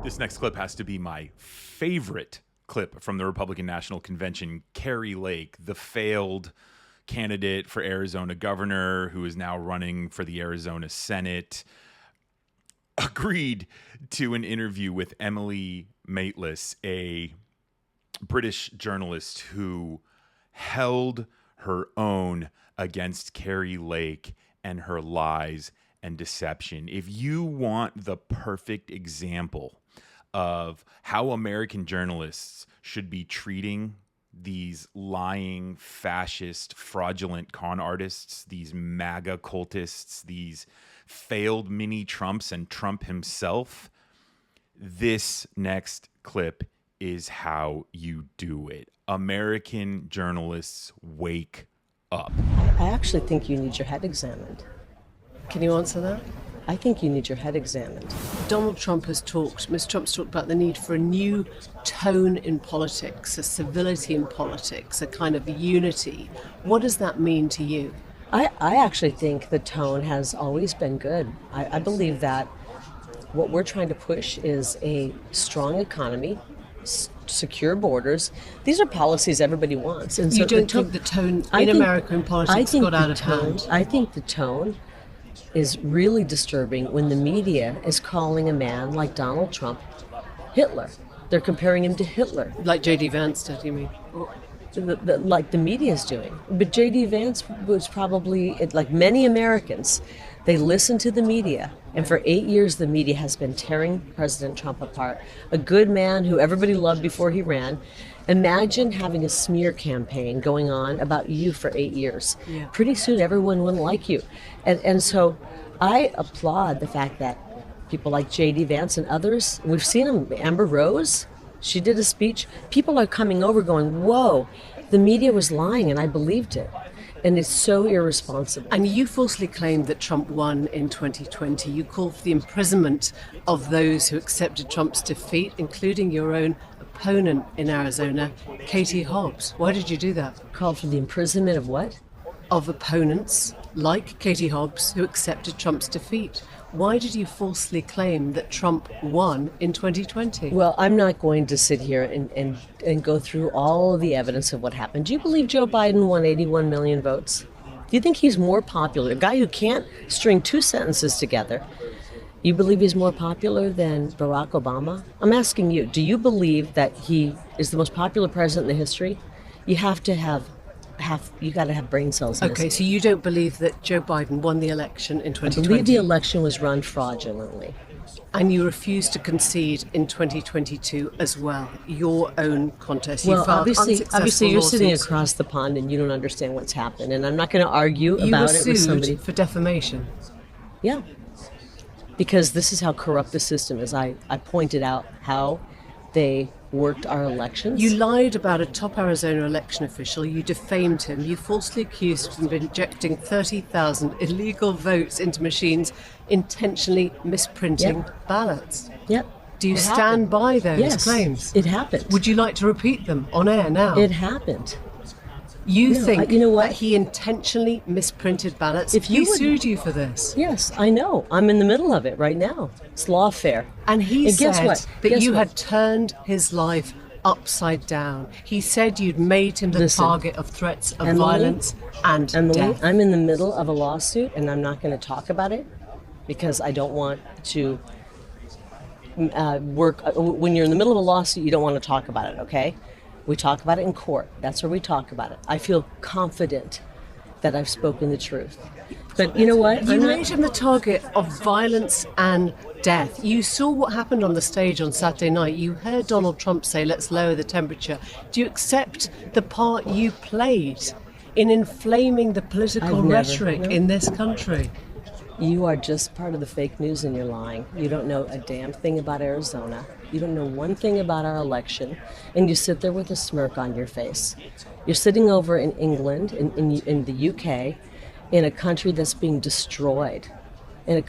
This next clip has to be my favorite clip from the Republican National Convention. Kari Lake, the failed candidate for Arizona governor who is now running for the Arizona Senate, agreed to an interview with Emily Maitlas, a British journalist who held her own against Kari Lake and her lies and deception. If you want the perfect example of how American journalists should be treating these lying, fascist, fraudulent con artists, these MAGA cultists, these failed mini Trumps and Trump himself, this next clip is how you do it. American journalists, wake up. I actually think you need your head examined. Can you answer that? I think you need your head examined. Donald Trump has talked, Mr. Trump's talked about the need for a new tone in politics, a civility in politics, a kind of unity. What does that mean to you? I actually think the tone has always been good. I believe that what we're trying to push is a strong economy, secure borders. These are policies everybody wants. And so you don't think the tone in American politics got out of hand? I think the tone is really disturbing when the media is calling a man like Donald Trump Hitler. They're comparing him to Hitler. Like J.D. Vance did, you mean? Like the media is doing. But J.D. Vance was probably, like many Americans, they listen to the media. And for 8 years, the media has been tearing President Trump apart. A good man who everybody loved before he ran. Imagine having a smear campaign going on about you for 8 years. Yeah. Pretty soon, everyone wouldn't like you. And so I applaud the fact that people like J.D. Vance and others, we've seen them, Amber Rose, she did a speech. People are coming over going, whoa, the media was lying and I believed it. And it's so irresponsible. And you falsely claimed that Trump won in 2020. You called for the imprisonment of those who accepted Trump's defeat, including your own opponent in Arizona, Katie Hobbs. Why did you do that? Called for the imprisonment of what? Of opponents like Katie Hobbs who accepted Trump's defeat. Why did you falsely claim that Trump won in 2020? Well, I'm not going to sit here and go through all of the evidence of what happened. Do you believe Joe Biden won 81 million votes? Do you think he's more popular? A guy who can't string two sentences together. You believe he's more popular than Barack Obama? I'm asking you, do you believe that he is the most popular president in the history? You have to you got to have brain cells. Okay, so you don't believe that Joe Biden won the election in 2020? I believe the election was run fraudulently. And you refused to concede in 2022 as well, your own contest. Well, obviously you're sitting across the pond and you don't understand what's happened, and I'm not going to argue about it with somebody. For defamation. Yeah, because this is how corrupt the system is. I pointed out how they worked our elections. You lied about a top Arizona election official. You defamed him. You falsely accused him of injecting 30,000 illegal votes into machines, intentionally misprinting ballots. Yep. Do you stand by those Yes, claims? it happened. Would you like to repeat them on air now? It happened. You think you know what? that he intentionally misprinted ballots? If you sued you for this. Yes, I know. I'm in the middle of it right now. It's lawfare. And he said guess what? that Guess you what? had turned his life upside down. He said you'd made him the target of threats of violence and death. I'm in the middle of a lawsuit and I'm not going to talk about it because I don't want to work. When you're in the middle of a lawsuit, you don't want to talk about it, okay? We talk about it in court. That's where we talk about it. I feel confident that I've spoken the truth. But you know what? You made him the target of violence and death. You saw what happened on the stage on Saturday night. You heard Donald Trump say, let's lower the temperature. Do you accept the part you played in inflaming the political rhetoric in this country? You are just part of the fake news and you're lying. You don't know a damn thing about Arizona. You don't know one thing about our election. And you sit there with a smirk on your face. You're sitting over in England, in the UK, in a country that's being destroyed. I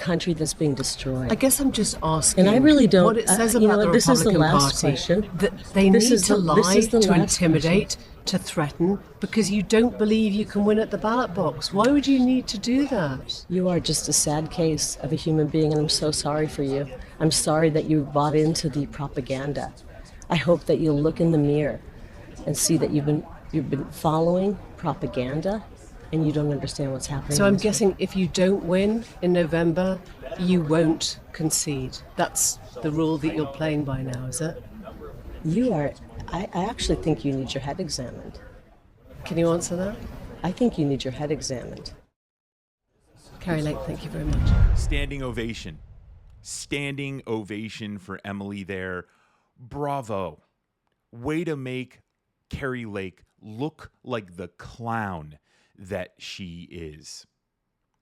guess I'm just asking. And I really don't. What it says about the Republican Party. That they need to lie, to intimidate, to threaten because you don't believe you can win at the ballot box. Why would you need to do that? You are just a sad case of a human being, and I'm so sorry for you. I'm sorry that you bought into the propaganda. I hope that you'll look in the mirror and see that you've been following propaganda and you don't understand what's happening. So I'm guessing if you don't win in November, you won't concede. That's the rule that you're playing by now, is it? You are. I actually think you need your head examined. Can you answer that? I think you need your head examined. Kari Lake, thank you very much. Standing ovation. Standing ovation for Emily there. Bravo. Way to make Kari Lake look like the clown that she is.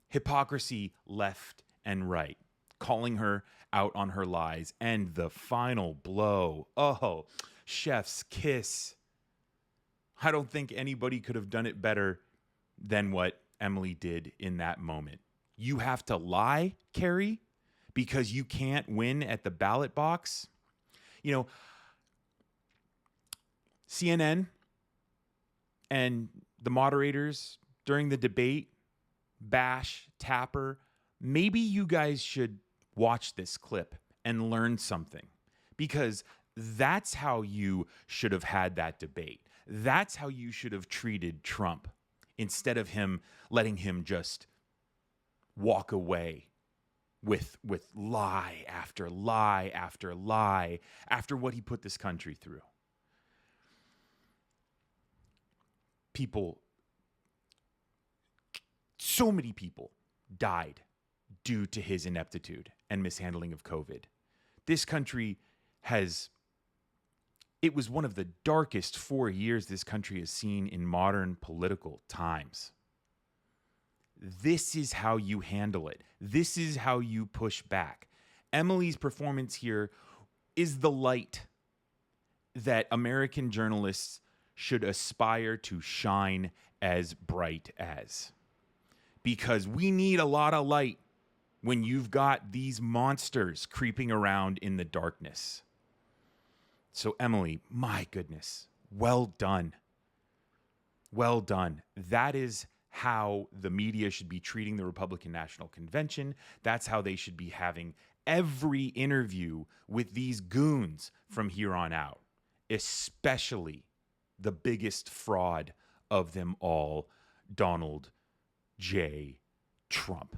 Hypocrisy left and right. Calling her out on her lies. And the final blow. Oh, chef's kiss. I don't think anybody could have done it better than what Emily did in that moment. You have to lie, Kari, because you can't win at the ballot box. You know, CNN and the moderators during the debate, bash Tapper. Maybe you guys should watch this clip and learn something, because that's how you should have had that debate. That's how you should have treated Trump, instead of him letting him just walk away with lie after lie after lie after what he put this country through. People, so many people died due to his ineptitude and mishandling of COVID. This country it was one of the darkest 4 years this country has seen in modern political times. This is how you handle it. This is how you push back. Emily's performance here is the light that American journalists should aspire to shine as bright as. Because we need a lot of light when you've got these monsters creeping around in the darkness. So Emily, my goodness, well done. Well done. That is how the media should be treating the Republican National Convention. That's how they should be having every interview with these goons from here on out, especially the biggest fraud of them all, Donald J. Trump.